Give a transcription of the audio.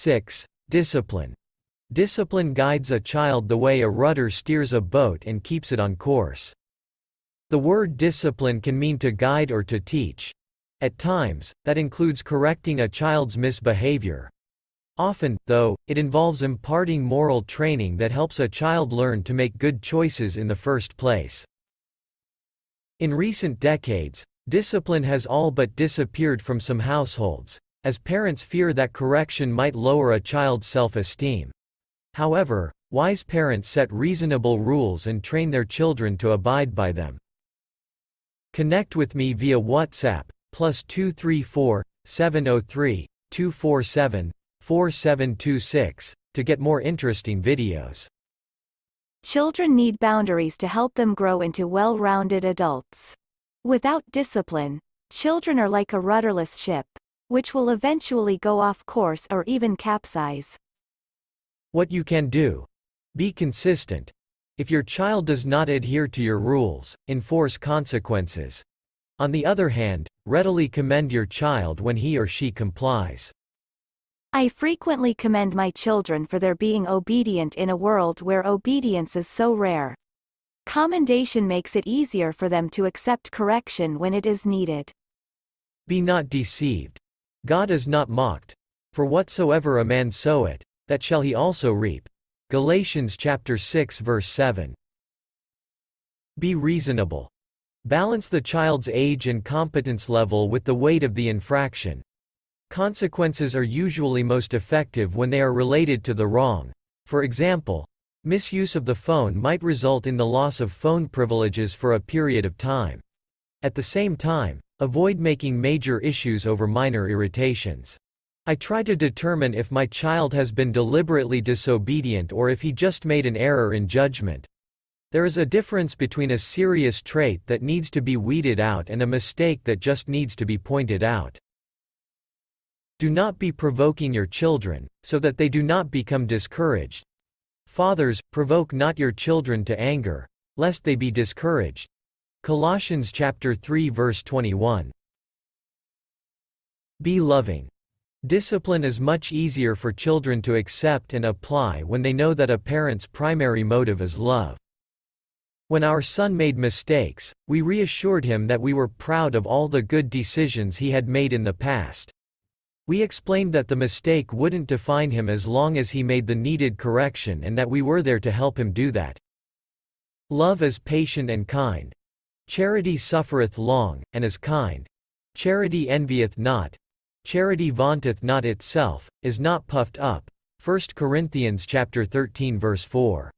6. Discipline. Discipline guides a child the way a rudder steers a boat and keeps it on course. The word discipline can mean to guide or to teach. At times, that includes correcting a child's misbehavior. Often, though, it involves imparting moral training that helps a child learn to make good choices in the first place. In recent decades, discipline has all but disappeared from some households, as parents fear that correction might lower a child's self-esteem. However, wise parents set reasonable rules and train their children to abide by them. Connect with me via WhatsApp, +234 703 247 4726, to get more interesting videos. Children need boundaries to help them grow into well-rounded adults. Without discipline, children are like a rudderless ship, which will eventually go off course or even capsize. What you can do: be consistent. If your child does not adhere to your rules, enforce consequences. On the other hand, readily commend your child when he or she complies. I frequently commend my children for their being obedient in a world where obedience is so rare. Commendation makes it easier for them to accept correction when it is needed. Be not deceived. God is not mocked. For whatsoever a man soweth, that shall he also reap. Galatians chapter 6 verse 7. Be reasonable. Balance the child's age and competence level with the weight of the infraction. Consequences are usually most effective when they are related to the wrong. For example, misuse of the phone might result in the loss of phone privileges for a period of time. At the same time, avoid making major issues over minor irritations. I try to determine if my child has been deliberately disobedient or if he just made an error in judgment. There is a difference between a serious trait that needs to be weeded out and a mistake that just needs to be pointed out. Do not be provoking your children, so that they do not become discouraged. Fathers, provoke not your children to anger, lest they be discouraged. Colossians chapter 3 verse 21. Be loving. Discipline is much easier for children to accept and apply when they know that a parent's primary motive is love. When our son made mistakes, we reassured him that we were proud of all the good decisions he had made in the past. We explained that the mistake wouldn't define him as long as he made the needed correction and that we were there to help him do that. Love is patient and kind. Charity suffereth long, and is kind. Charity envieth not. Charity vaunteth not itself, is not puffed up. 1 Corinthians chapter 13 verse 4.